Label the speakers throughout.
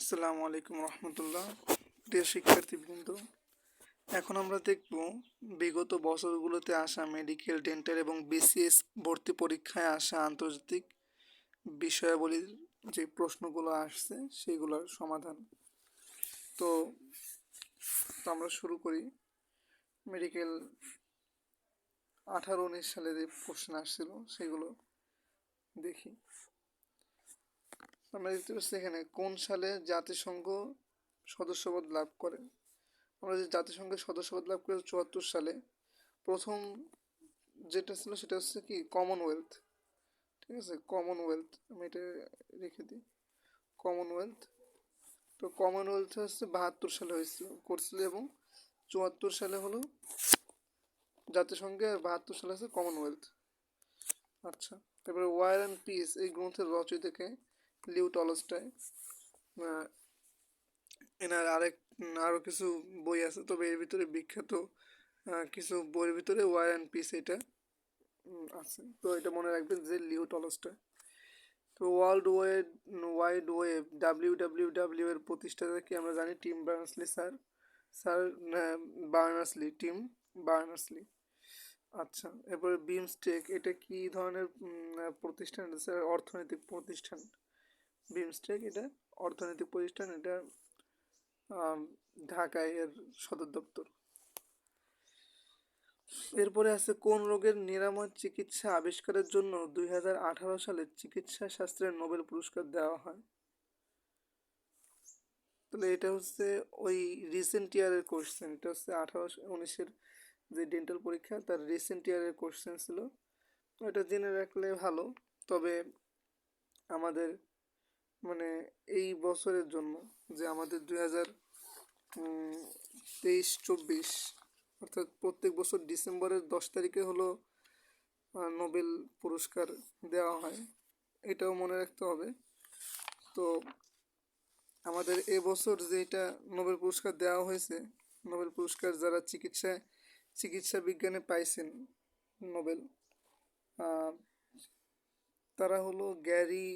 Speaker 1: আসসালামু আলাইকুম রহমতুল্লাহ। প্রিয় শিক্ষার্থীবৃন্দ, এখন আমরা দেখব বিগত বছরগুলোতে আসা মেডিকেল, ডেন্টাল এবং বিসিএস ভর্তি পরীক্ষায় আসা আন্তর্জাতিক বিষয়াবলীর যে প্রশ্নগুলো আসছে সেগুলোর সমাধান। তো আমরা শুরু করি। মেডিকেল 18-19 সালে যে প্রশ্ন আসছিল সেগুলো দেখি। আমরা দেখতে পাচ্ছি এখানে কোন সালে জাতিসংঘ সদস্যপদ লাভ করে। আমরা যে জাতিসংঘের সদস্যপদ লাভ করে 74 সালে। প্রথম যেটা ছিল সেটা হচ্ছে কি কমনওয়েলথ। ঠিক আছে, কমনওয়েলথ, আমি এটা রেখে দিই। কমনওয়েলথ, তো কমনওয়েলথ হচ্ছে 72 সালে করছিল এবং 74 সালে হলো জাতিসংঘে, 72 সালে আছে কমনওয়েলথ। আচ্ছা, তারপরে ওয়ার অ্যান্ড পিস এই গ্রন্থের রচয়িতাকে লিও টলস্টয়। এনার আরও কিছু বই আছে, তবে এর ভিতরে বিখ্যাত কিছু বইয়ের ভিতরে ওয়ার অ্যান্ড পিস এটা আছে। তো এটা মনে রাখবেন যে লিও টলস্টয়। তো ওয়াইড ওয়েব WWW এর প্রতিষ্ঠাতাকে আমরা জানি team Berners-Lee sir team Berners-Lee. আচ্ছা, এরপরে বিমস্টেক এটা কি ধরনের প্রতিষ্ঠান? স্যার অর্থনৈতিক প্রতিষ্ঠান। বিমস্টেক এটা অর্থনৈতিক প্রতিষ্ঠান, এটা ঢাকায় এর সদর দপ্তর। এরপরে আছে কোন রোগের নিরাময় চিকিৎসা আবিষ্কারের জন্য 2018 সালে চিকিৎসা শাস্ত্রের নোবেল পুরস্কার দেওয়া হয়। তাহলে এটা হচ্ছে ওই রিসেন্ট ইয়ারের কোশ্চেন। এটা হচ্ছে 18-19-এর যে ডেন্টাল পরীক্ষা তার রিসেন্ট ইয়ারের কোশ্চেন ছিল। এটা জেনে রাখলে ভালো। তবে আমাদের মানে এই বছরের জন্য যে আমাদের 2023-24 অর্থাৎ প্রত্যেক বছর ডিসেম্বরের 10 তারিখে হলো নোবেল পুরস্কার দেওয়া হয়, এটাও মনে রাখতে হবে। তো আমাদের এবছর যেটা নোবেল পুরস্কার দেওয়া হয়েছে, নোবেল পুরস্কার যারা চিকিৎসা বিজ্ঞানে পাইছেন নোবেল, তারা হলো গ্যারি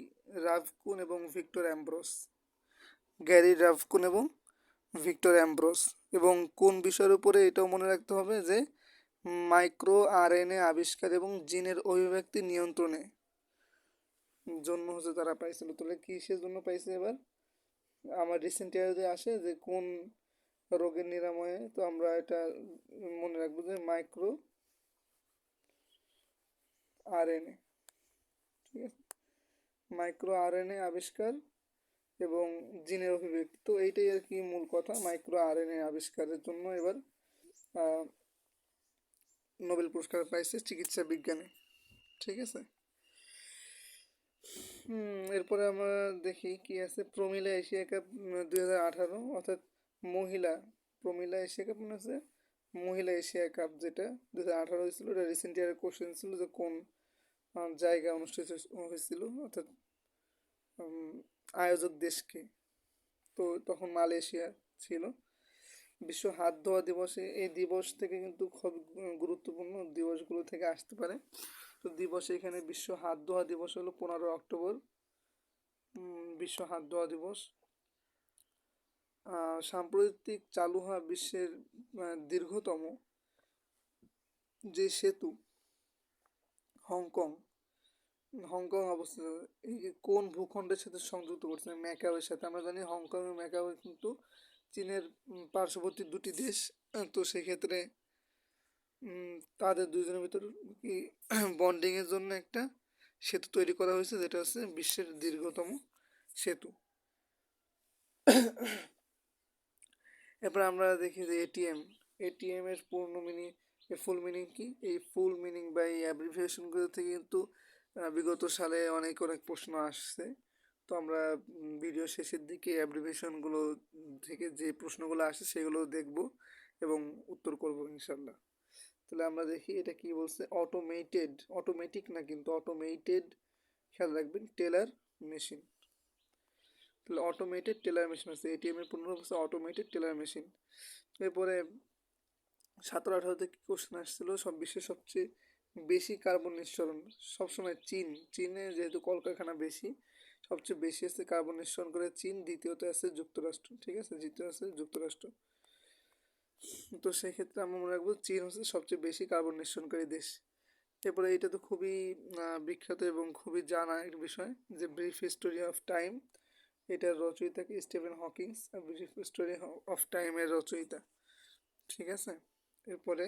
Speaker 1: রাভকুন এবং ভিক্টর অ্যাম্ব্রোস। এবং কোন বিষয়ের উপরে এটাও মনে রাখতে হবে যে মাইক্রো আরএনএ আবিষ্কার এবং জিনের অভিব্যক্তি নিয়ন্ত্রণে জন্য হচ্ছে তারা পাইছিল। তাহলে কিসের জন্য পাইছে? এবার আমার রিসেন্ট ইয়ারে আসে যে কোন রোগের নিরাময়ে, তো আমরা এটা মনে রাখবো যে মাইক্রো আরএনএ। ঠিক আছে, মাইক্রো আরএনএ আবিষ্কার এবং জিনের অভিব্যক্তি। তো এইটাই আর কি মূল কথা, মাইক্রো আরএনএ আবিষ্কারের জন্য এবার নোবেল পুরস্কার পাইছে চিকিৎসা বিজ্ঞানে। ঠিক আছে, এরপরে আমরা দেখি কি আছে। প্রমিলা এশিয়া কাপ 2018, অর্থাৎ মহিলা প্রমিলা এশিয়া কাপ মনে আছে, মহিলা এশিয়া কাপ যেটা 2018 হয়েছিল, এটা রিসেন্ট ইয়ারের কোশ্চেন ছিল যে কোন জায়গায় অনুষ্ঠিত হয়েছিল, অর্থাৎ আয়োজক দেশকে। তো তখন মালয়েশিয়া ছিল। বিশ্ব হাত ধোয়া দিবসে, এই দিবস থেকে কিন্তু খুব গুরুত্বপূর্ণ দিবসগুলো থেকে আসতে পারে। তো দিবসে এখানে বিশ্ব হাত ধোয়া দিবস হলো 15 অক্টোবর, বিশ্ব হাত ধোয়া দিবস। সাম্প্রতিক চালু হওয়া বিশ্বের দীর্ঘতম যে সেতু হংকং অবস্থিত, এই কোন ভূখণ্ডের সাথে সংযুক্ত করছে? ম্যাকাওয়ের সাথে। আমরা জানি হংকং এবং ম্যাকাও কিন্তু চীনের পার্শ্ববর্তী দুটি দেশ। তো সেক্ষেত্রে তাদের দুজনের ভিতর কি বন্ডিংয়ের জন্য একটা সেতু তৈরি করা হয়েছে, যেটা হচ্ছে বিশ্বের দীর্ঘতম সেতু। এরপর আমরা দেখি যে এটিএম এর ফুল মিনিং কি? এই ফুল মিনিং বা এই অ্যাব্রিভিয়েশনগুলো থেকে কিন্তু বিগত সালে অনেক প্রশ্ন আসছে। তো আমরা ভিডিও শেষের দিকে অ্যাব্রিভিয়েশনগুলো থেকে যে প্রশ্নগুলো আসে সেগুলো দেখব এবং উত্তর করব ইনশাল্লাহ। তাহলে আমরা দেখি এটা কি বলছে। অটোমেটিক না কিন্তু অটোমেটেড, খেয়াল রাখবেন, টেলার মেশিন। তাহলে অটোমেটেড টেলার মেশিন আছে, এটিএম এর পূর্ণ হচ্ছে অটোমেটেড টেলার মেশিন। এরপরে 17-18 কি কোশ্চেন আসছিল, সব বিশ্বের সবচেয়ে বেশি কার্বন নিঃসরণ সবসময় চীনে, যেহেতু কলকারখানা বেশি সবচেয়ে বেশি আছে কার্বন নিঃসরণ করে চীন, দ্বিতীয়তে আছে যুক্তরাষ্ট্র। ঠিক আছে, দ্বিতীয় আছে যুক্তরাষ্ট্র। তো সেক্ষেত্রে আমরা মনে রাখবো চীন হচ্ছে সবচেয়ে বেশি কার্বন নিঃসরণকারী দেশ। এরপরে এটা তো খুবই বিখ্যাত এবং খুবই জানা একটা বিষয়, যে ব্রিফ হিস্টোরি অফ টাইম, এটার রচয়িতা কি স্টিফেন হকিংস, আর ব্রিফ হিস্টোরি অফ টাইমের রচয়িতা। ঠিক আছে, এরপরে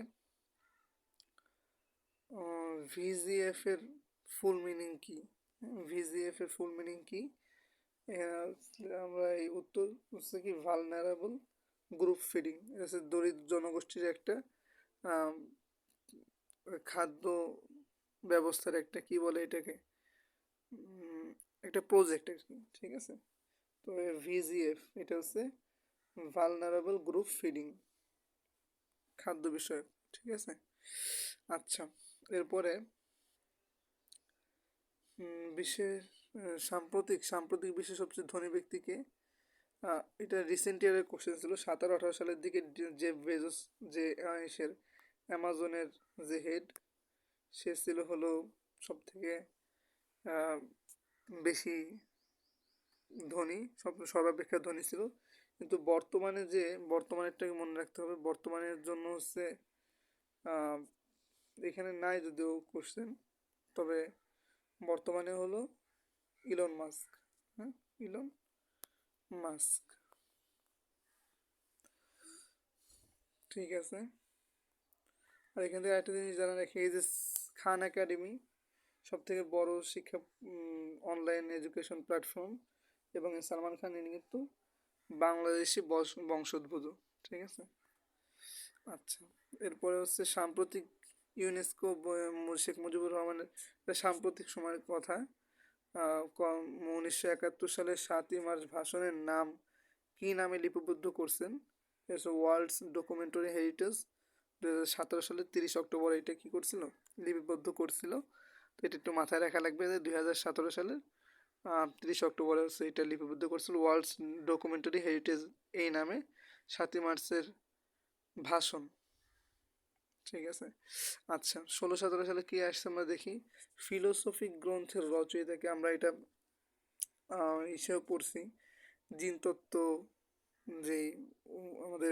Speaker 1: ভিজিএফ এর ফুল মিনিং কি? ভিজিএফ এর ফুল মিনিং কি? আমরা এই উত্তর হচ্ছে কি ভালনারেবল গ্রুপ ফিডিং। এটা হচ্ছে দরিদ্র জনগোষ্ঠীর একটা খাদ্য ব্যবস্থার একটা কি বলে এটাকে, একটা প্রজেক্ট আর কি। ঠিক আছে, তো ভিজিএফ এটা হচ্ছে ভালনারেবল গ্রুপ ফিডিং, খাদ্য বিষয়ক। ঠিক আছে, আচ্ছা, এরপরে বিশ্বের সাম্প্রতিক বিশ্বের সবচেয়ে ধনী ব্যক্তিকে, এটা রিসেন্ট ইয়ারের কোশ্চেন ছিল, 17-18 সালের দিকে জেফ বেজোস, যে এসের অ্যামাজনের যে হেড, সে ছিল হলো সব থেকে বেশি ধনী, সর্বাপেক্ষা ধনী ছিল। কিন্তু বর্তমানেরটাকে মনে রাখতে হবে, বর্তমানের জন্য হচ্ছে এখানে নাই যদিও কোশ্চেন, তবে বর্তমানে হলো ইলন মাস্ক। হ্যাঁ, ইলন মাস্ক। ঠিক আছে, আর এখান থেকে একটা জিনিস জানা রাখি, এই যে খান একাডেমি সব থেকে বড় শিক্ষা অনলাইন এডুকেশন প্ল্যাটফর্ম, এবং সালমান খান ইনি কিন্তু বাংলাদেশি বংশোদ্ভূত। ঠিক আছে, আচ্ছা, এরপরে হচ্ছে সাম্প্রতিক ইউনেস্কো শেখ মুজিবুর রহমানের সাম্প্রতিক সময়ের কথা, 1971 সালের 7ই মার্চ ভাষণের নাম কি নামে লিপিবদ্ধ করছেন? World's documentary heritage. 2017 সালের 30 অক্টোবর এটা কি করছিল, লিপিবদ্ধ করছিল। তো এটা একটু মাথায় রাখা লাগবে যে 2017 সালের 30 অক্টোবরে হচ্ছে এটা লিপিবদ্ধ করছিল, ওয়ার্ল্ডস ডকুমেন্টারি হেরিটেজ এই নামে, 7ই মার্চের ভাষণ। ঠিক আছে, আচ্ছা, 16-17 সালে কি আসছে আমরা দেখি, ফিলোসফিক গ্রন্থের রচয়িতাকে আমরা এটা হিসেবে পড়ছি, জিনতত্ত্ব, যেই আমাদের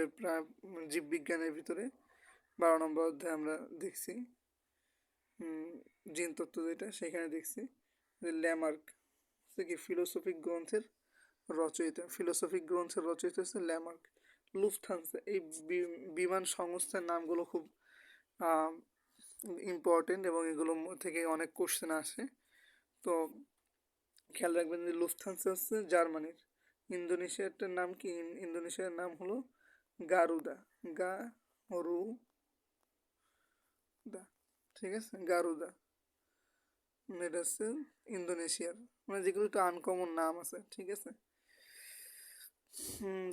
Speaker 1: জীববিজ্ঞানের ভিতরে 12 নম্বর অধ্যায়ে আমরা দেখছি, জিনতত্ত্ব যেটা, সেখানে দেখছি যে ল্যামার্ক হচ্ছে কি ফিলোসফিক গ্রন্থের রচয়িতা হচ্ছে ল্যামার্ক। লুফথানসা, এই বিমান সংস্থার নামগুলো খুব ইম্পর্টেন্ট এবং এগুলো থেকে অনেক কোশ্চেন আসে, তো খেয়াল রাখবেন যে লুফথানসা হচ্ছে জার্মানির। ইন্দোনেশিয়ারটার নাম কি? ইন্দোনেশিয়ার নাম হলো গারুদা, গারুদা। ঠিক আছে, গারুদা, এটা হচ্ছে ইন্দোনেশিয়ার, মানে যেগুলো একটু আনকমন নাম আছে। ঠিক আছে,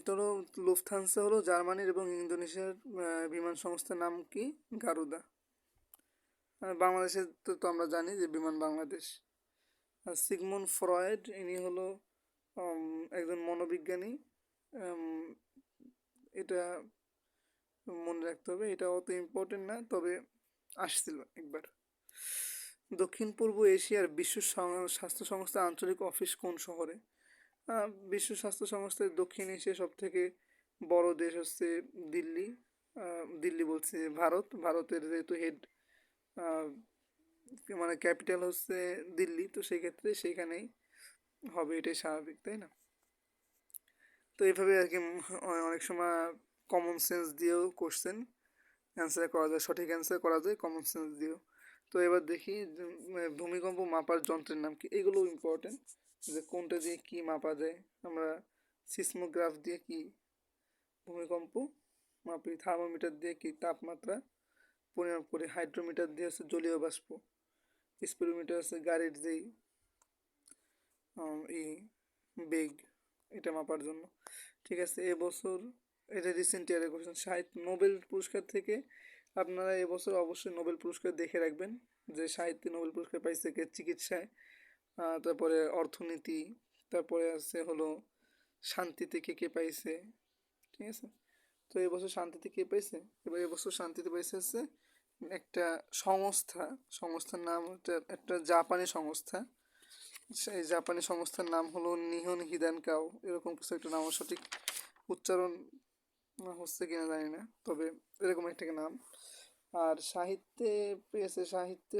Speaker 1: তোর লুফথানসা হলো জার্মানির এবং ইন্দোনেশিয়ার বিমান সংস্থার নাম কি? গারুদা। আর বাংলাদেশের তো আমরা জানি যে বিমান বাংলাদেশ। আর সিগমুন্ড ফ্রয়েড, ইনি হলো একজন মনোবিজ্ঞানী। এটা মনে রাখতে হবে, এটা অত ইম্পর্টেন্ট না, তবে আসছিল একবার। দক্ষিণ পূর্ব এশিয়ার বিশ্ব স্বাস্থ্য সংস্থা আঞ্চলিক অফিস কোন শহরে? বিশ্ব স্বাস্থ্য সংস্থার দক্ষিণ এশিয়ার সব থেকে বড় দেশ হচ্ছে দিল্লি। দিল্লি বলছি, ভারতের যেহেতু হেড মানে ক্যাপিটাল হচ্ছে দিল্লি, তো সেক্ষেত্রে সেখানেই হবে, এটাই স্বাভাবিক, তাই না? তো এইভাবে আর কি অনেক সময় কমন সেন্স দিয়েও কোশ্চেন অ্যান্সার করা যায়, সঠিক অ্যান্সার করা যায় কমন সেন্স দিয়েও। তো এবার দেখি ভূমিকম্প মাপার যন্ত্রের নাম কি? এগুলো ইম্পর্টেন্ট, যে কোনটা দিয়ে কি মাপা যায়। আমরা সিসমোগ্রাফ দিয়ে কি ভূমিকম্প মাপি, থার্মোমিটার দিয়ে কি তাপমাত্রা পরিমাপ করি, হাইড্রোমিটার দিয়ে হচ্ছে জলীয় বাষ্প, স্পিরোমিটার হচ্ছে গাড়ির যেই এই বেগ, এটা মাপার জন্য। ঠিক আছে, এবছর এটা রিসেন্ট ইয়ারের কোশ্চেন, সাহিত্য নোবেল পুরস্কার থেকে আপনারা এবছর অবশ্যই নোবেল পুরস্কার দেখে রাখবেন, যে সাহিত্যে নোবেল পুরস্কার পাইছে কে, চিকিৎসায়, তারপরে অর্থনীতি, তারপরে আছে হলো শান্তিতে কে কে পাইছে। ঠিক আছে, তো এবছর শান্তিতে কে পাইছে? এবার এবছর শান্তিতে পাইছে হচ্ছে একটা সংস্থার নাম হচ্ছে একটা জাপানি সংস্থা, সেই জাপানি সংস্থার নাম হলো নিহন হিদান কাও, এরকম কিছু একটা নাম, সঠিক উচ্চারণ হচ্ছে কিনা জানি না, তবে এরকম একটা নাম। আর সাহিত্যে পেয়েছে, সাহিত্যে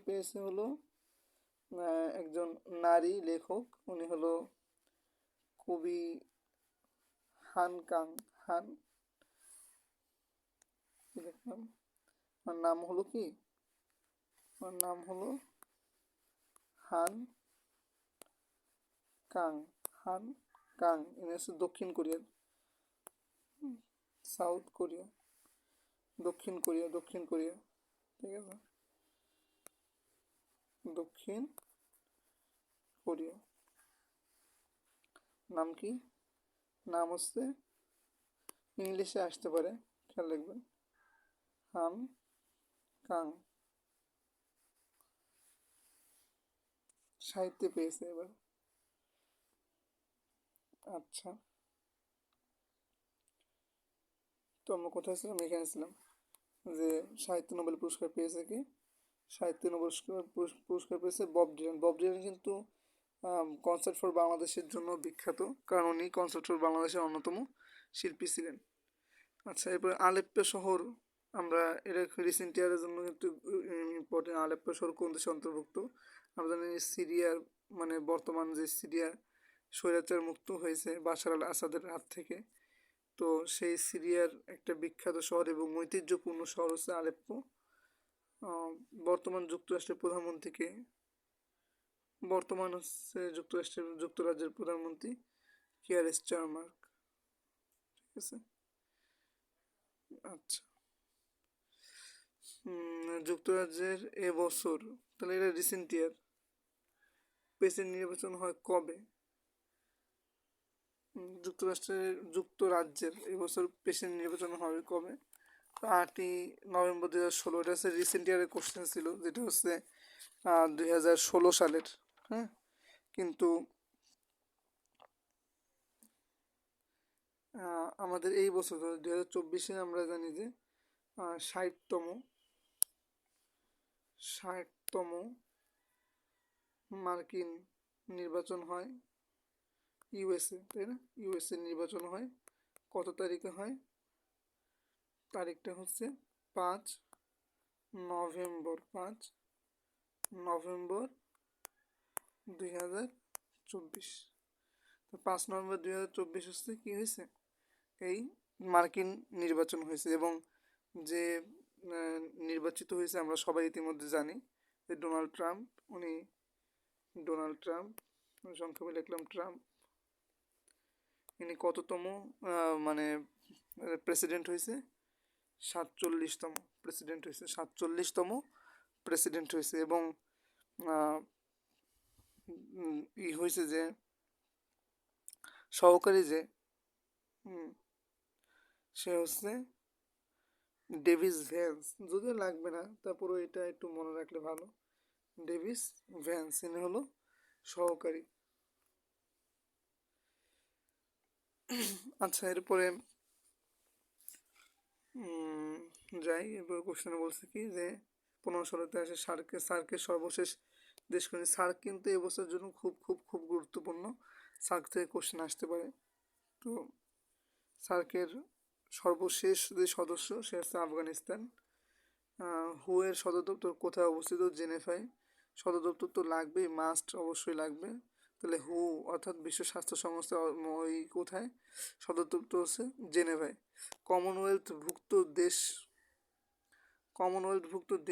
Speaker 1: পেয়েছে হলো একজন নারী লেখক, উনি হলো কবি হান কাং। হান, কি লিখলাম, ওর নাম হলো কি, ওর নাম হলো হান কাং। হান কাং, ইনি হচ্ছে দক্ষিণ কোরিয়ার, সাউথ কোরিয়া, দক্ষিণ কোরিয়া, ঠিক আছে, দক্ষিণ কোরিয়া। নাম কি, নাম হচ্ছে, ইংলিশে আসতে পারে, খেয়াল রাখবেন, হান কাং। সাহিত্যে পেয়েছে এবার। আচ্ছা, তো আমরা কোথায় ছিলাম, এখানে ছিলাম যে সাহিত্য নোবেল পুরস্কার পেয়েছে কি, সাহিত্য নোবেল পুরস্কার পেয়েছে বব ডিলান। বব ডিলান কিন্তু কনসার্ট ফর বাংলাদেশের জন্য বিখ্যাত, কারণ উনি কনসার্ট ফর বাংলাদেশের অন্যতম শিল্পী ছিলেন। আচ্ছা, এরপরে আলেপ্পো শহর, আমরা এটা রিসেন্ট ইয়ারের জন্য কিন্তু ইম্পর্টেন্ট। আলেপ্পো শহর কোন দেশে অন্তর্ভুক্ত, আমরা জানি সিরিয়ার, মানে বর্তমান যে সিরিয়া স্বৈরাচার মুক্ত হয়েছে বাশার আল আসাদের হাত থেকে, তো সেই সিরিয়ার একটা বিখ্যাত শহর এবং ঐতিহ্যপূর্ণ শহর হচ্ছে আলেপ্পো। বর্তমান যুক্তরাষ্ট্রের প্রধানমন্ত্রীকে, বর্তমান হচ্ছে যুক্তরাজ্যের প্রধানমন্ত্রী কিয়ার স্টারমার, ঠিক আছে। আচ্ছা, যুক্তরাজ্যের এবছর, তাহলে এটা রিসেন্ট ইয়ার, প্রেসিডেন্ট নির্বাচন হয় কবে, যুক্তরাজ্যের এবছর প্রেসিডেন্ট নির্বাচন হবে কবে, 8ই নভেম্বর 2016। এটা হচ্ছে রিসেন্ট ইয়ারের কোশ্চেন ছিল, যেটা হচ্ছে 2016 সালের। হ্যাঁ, কিন্তু আমাদের এই বছর 2024-এ আমরা জানি যে 60তম মার্কিন নির্বাচন হয় ইউএসএ, তাই না, ইউএসএ নির্বাচন হয়, কত তারিখে হয়, তারিখটা হচ্ছে 5 নভেম্বর, 5 নভেম্বর 2024। তো 5 নভেম্বর 2024 হচ্ছে কি হয়েছে, এই মার্কিন নির্বাচন হয়েছে, এবং যে নির্বাচিত হয়েছে আমরা সবাই ইতিমধ্যে জানি যে ডোনাল্ড ট্রাম্প। উনি ডোনাল্ড ট্রাম্প, সংক্ষেপে লিখলাম ট্রাম্প, ইনি কততম মানে প্রেসিডেন্ট হয়েছে, 47তম প্রেসিডেন্ট হয়েছে, 47তম প্রেসিডেন্ট হয়েছে। এবং ই হয়েছে যে সহকারী যে সে হচ্ছে ডেভিস ভ্যান্স, যদিও লাগবে না, তারপরে এটা একটু মনে রাখলে ভালো, ডেভিস ভ্যান্স, ইনি হলো সহকারী। আচ্ছা, এরপরে যাই, এরপরে কোশ্চেনে বলছে কি যে 15 সালেতে আসে সার্কের সর্বশেষ দেশ কোনটি। সার্ক কিন্তু এবছরের জন্য খুব খুব খুব গুরুত্বপূর্ণ, সার্ক থেকে কোশ্চেন আসতে পারে। তো সার্কের সর্বশেষ যে সদস্য সে হচ্ছে আফগানিস্তান। হু এর সদর দপ্তর কোথায় অবস্থিত, জেনেভায়। সদর দপ্তর তো লাগবেই, মাস্ট, অবশ্যই লাগবে। তাহলে হু অর্থাৎ বিশ্ব স্বাস্থ্য সংস্থা ওই কোথায়, সদর দপ্তর হচ্ছে জেনেভায়। কমনওয়েলথভুক্ত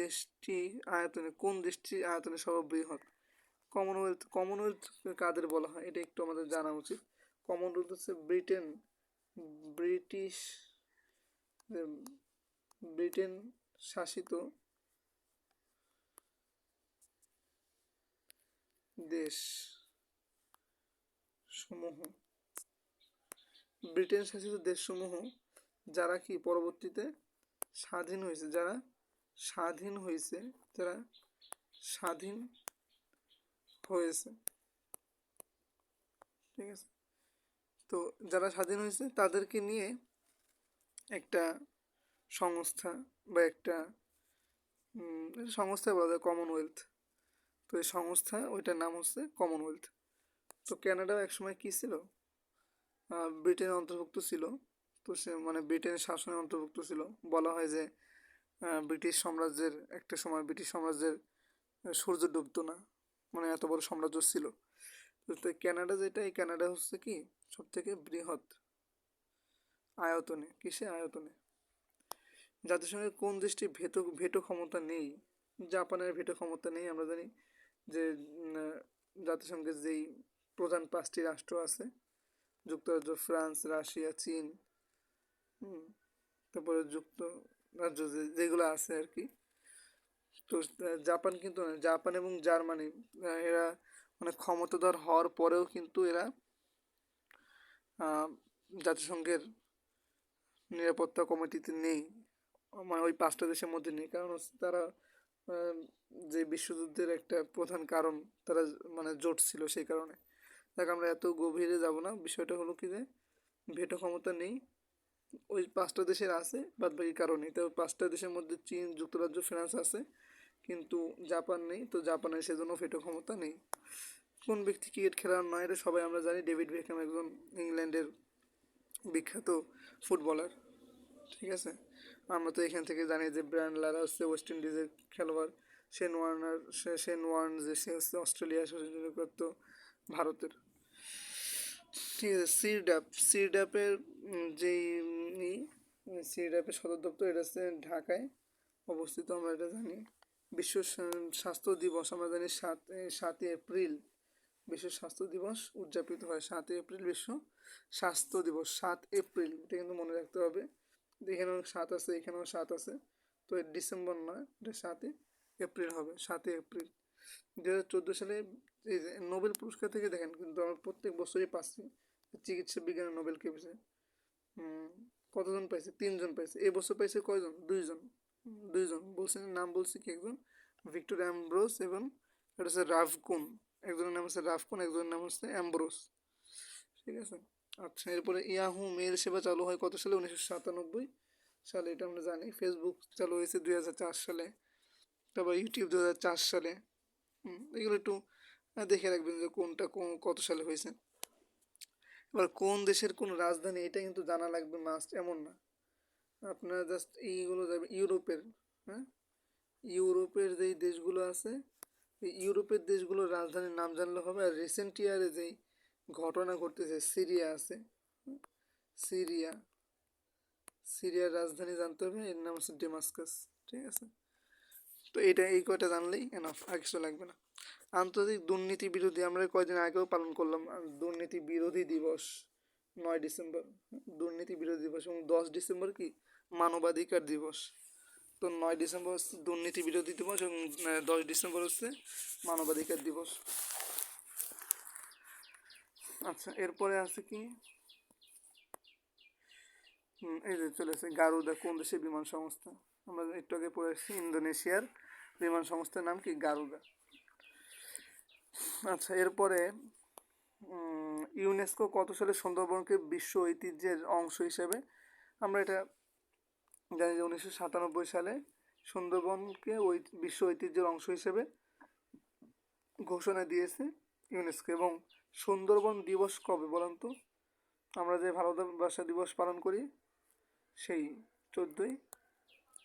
Speaker 1: দেশটি আয়তনে, কোন দেশটি আয়তনে সর্ববৃহৎ, কমনওয়েলথ কাদের বলা হয় এটা একটু আমাদের জানা উচিত। কমনওয়েলথ হচ্ছে ব্রিটিশ ব্রিটেন শাসিত দেশ সমূহ, ব্রিটেন শাসিত দেশসমূহ যারা কি পরবর্তীতে স্বাধীন হয়েছে, যারা স্বাধীন হয়েছে, ঠিক আছে। তো যারা স্বাধীন হয়েছে তাদেরকে নিয়ে একটা সংস্থা বা একটা সংস্থা বলা যায় কমনওয়েলথ, তো এই সংস্থা ওইটার নাম হচ্ছে কমনওয়েলথ। তো কানাডাও একসময় কী ছিল, ব্রিটেনের অন্তর্ভুক্ত ছিল। তো সে মানে ব্রিটেনের শাসনের অন্তর্ভুক্ত ছিল। বলা হয় যে ব্রিটিশ সাম্রাজ্যের একটা সময় ব্রিটিশ সাম্রাজ্যের সূর্য ডুবতো না, মানে এত বড় সাম্রাজ্য ছিল। তো কানাডা যেটা, এই কানাডা হচ্ছে কি সব থেকে বৃহৎ আয়তনে, কিসে আয়তনে। জাতিসংঘের কোন দেশটির ভেটো ভেটো ক্ষমতা নেই? জাপানের ভেটো ক্ষমতা নেই। আমরা জানি যে জাতিসংঘের যেই প্রধান 5টি রাষ্ট্র আছে, যুক্তরাজ্য, ফ্রান্স, রাশিয়া, চীন, তারপরে যুক্তরাজ্য যেগুলো আছে আর কি। তো জাপান কিন্তু না, জাপান এবং জার্মানি এরা মানে ক্ষমতাধর হওয়ার পরেও কিন্তু এরা জাতিসংঘের নিরাপত্তা কমিটিতে নেই, মানে ওই 5টা দেশের মধ্যে নেই। কারণ হচ্ছে তারা যে বিশ্বযুদ্ধের একটা প্রধান কারণ, তারা মানে জোট ছিল সেই কারণে। দেখ আমরা এত গভীরে যাব না, বিষয়টা হলো কি যে ভেটো ক্ষমতা নেই ওই 5টা দেশের আছে, বাদ বাকি কারণে। তবে 5টা দেশের মধ্যে চীন, যুক্তরাজ্য, ফ্রান্স আছে, কিন্তু জাপান নেই। তো জাপানের সেজন্য ভেটো ক্ষমতা নেই। কোন ব্যক্তি ক্রিকেট খেলার নয়, এটা সবাই আমরা জানি, ডেভিড বেকহ্যাম একজন ইংল্যান্ডের বিখ্যাত ফুটবলার। ঠিক আছে, আমরা তো এখান থেকে জানি যে ব্রায়ান লারা হচ্ছে ওয়েস্ট ইন্ডিজের খেলোয়াড়, শেন ওয়ার্ন যে সে হচ্ছে অস্ট্রেলিয়ার সচিব করতো ভারতের। ঠিক আছে, সিরডাপের যেই সিরডাপের সদর দপ্তর এটা হচ্ছে ঢাকায় অবস্থিত, আমরা এটা জানি। বিশ্ব স্বাস্থ্য দিবস আমরা জানি 7ই এপ্রিল বিশ্ব স্বাস্থ্য দিবস উদযাপিত হয়। 7ই এপ্রিল বিশ্ব স্বাস্থ্য দিবস, 7 এপ্রিল, এটা কিন্তু মনে রাখতে হবে। এখানেও 7 আছে, এখানেও 7 আছে, তো ডিসেম্বর নয়, এটা 7ই এপ্রিল হবে, 7ই এপ্রিল। 2014 সালে এই যে নোবেল পুরস্কার থেকে দেখেন কিন্তু আমরা প্রত্যেক বছরই পাচ্ছি, চিকিৎসা বিজ্ঞানে নোবেল কে পেয়েছে, কতজন পাইছে? 3জন পাইছে। এবছর পাইছে কয়জন? 2জন বলছেন, নাম বলছি কি, একজন ভিক্টর অ্যামব্রোস এবং এটা হচ্ছে রাভকুন। একজনের নাম হচ্ছে রাভকুন, একজনের নাম হচ্ছে অ্যামব্রোস। ঠিক আছে। আচ্ছা, এরপরে ইয়াহু মেল সেবা চালু হয় কত সালে? 1997 সালে, এটা আমরা জানি। ফেসবুক চালু হয়েছে 2004 সালে, তারপর ইউটিউব 2004 সালে। এগুলো একটু দেখে রাখবেন যে কোনটা কত সালে হয়েছে। এবার কোন দেশের কোন রাজধানী, এটা কিন্তু জানা লাগবে মাস্ট, এমন না। আপনারা জাস্ট এইগুলো যাবে ইউরোপের, হ্যাঁ, ইউরোপের যেই দেশগুলো আছে, এই ইউরোপের দেশগুলোর রাজধানীর নাম জানলে হবে। আর রিসেন্ট ইয়ারে যেই ঘটনা ঘটতেছে, সিরিয়া আছে, সিরিয়া, সিরিয়ার রাজধানী জানতে হবে, এর নাম হচ্ছে ডেমাস্কাস। ঠিক আছে, তো এটা এই কয়টা জানলেই এনাফ, আর কিছু লাগবে না। আন্তর্জাতিক দুর্নীতি বিরোধী, আমরা কয়েকদিন আগেও পালন করলাম দুর্নীতি বিরোধী দিবস, 9 ডিসেম্বর দুর্নীতি বিরোধী দিবস, এবং 10 ডিসেম্বর কি মানবাধিকার দিবস। তো 9 ডিসেম্বর হচ্ছে দুর্নীতি বিরোধী দিবস এবং 10 ডিসেম্বর হচ্ছে মানবাধিকার দিবস। আচ্ছা, এরপরে আছে কি, এই যে চলেছে গারুদা কোন দেশের বিমান সংস্থা? আমরা একটু আগে পড়ে আসছি, ইন্দোনেশিয়ার বিমান সংস্থার নাম কি? গারুদা। আচ্ছা, এরপরে ইউনেস্কো কত সালে সুন্দরবনকে বিশ্ব ঐতিহ্যের অংশ হিসেবে, আমরা এটা জানি যে 1997 সালে সুন্দরবনকে বিশ্ব ঐতিহ্যের অংশ হিসেবে ঘোষণা দিয়েছে ইউনেস্কো। এবং সুন্দরবন দিবস কবে বলেন তো? আমরা যে ভারতবর্ষ দিবস পালন করি সেই 14ই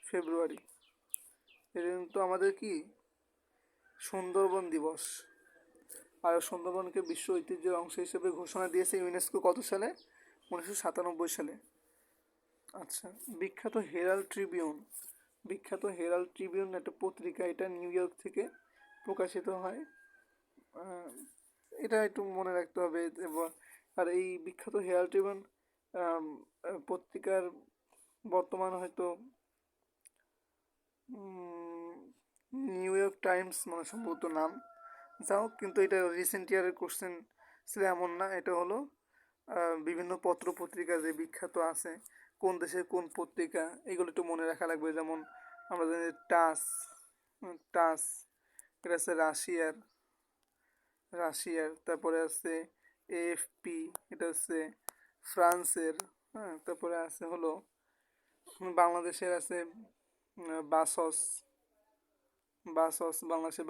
Speaker 1: ফেব্রুয়ারি, এটা কিন্তু আমাদের কি সুন্দরবন দিবস। আর সুন্দরবনকে বিশ্ব ঐতিহ্যের অংশ হিসেবে ঘোষণা দিয়েছে ইউনেস্কো কত সালে? 1997 সালে। আচ্ছা, বিখ্যাত হেরাল্ড ট্রিবিউন একটা পত্রিকা, এটা নিউ ইয়র্ক থেকে প্রকাশিত হয়। এটা একটু মনে রাখতে হবে। আর এই বিখ্যাত হেরাল্ড ট্রিবিউন পত্রিকার বর্তমান হয়তো নিউ ইয়র্ক টাইমস মানে সম্ভবত নাম, যাও, কিন্তু এটা রিসেন্ট ইয়ারের কোশ্চেন ছিল এমন না। এটা হলো বিভিন্ন পত্র পত্রিকা যে বিখ্যাত আছে, কোন দেশের কোন পত্রিকা, এগুলো একটু মনে রাখা লাগবে। যেমন আমরা জানি টাস, টাস এটা আছে রাশিয়ার, তারপরে আছে এএফপি, এটা হচ্ছে ফ্রান্সের, হ্যাঁ, তারপরে আছে হলো বাংলাদেশের আছে বাসস, বাসস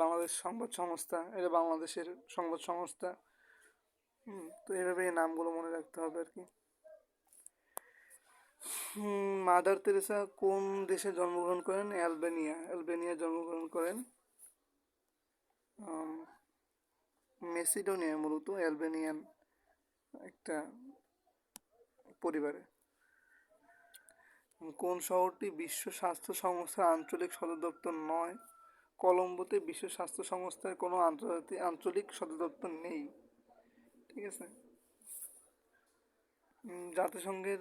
Speaker 1: বাংলাদেশ সংবাদ সংস্থা, এটা বাংলাদেশের সংবাদ সংস্থা। তো এইভাবে এই নামগুলো মনে রাখতে হবে আর কি। মাদার তেরেসা কোন দেশে জন্মগ্রহণ করেন? অ্যালবেনিয়া জন্মগ্রহণ করেন। মেসিডোনিয়া, মূলত অ্যালবেনিয়ান একটা পরিবারে। কোন শহরটি বিশ্ব স্বাস্থ্য সংস্থার আঞ্চলিক সদর দপ্তর নয়? কলম্বোতে বিশ্ব স্বাস্থ্য সংস্থার কোনো আঞ্চলিক সদর দপ্তর নেই। ঠিক আছে। জাতিসংঘের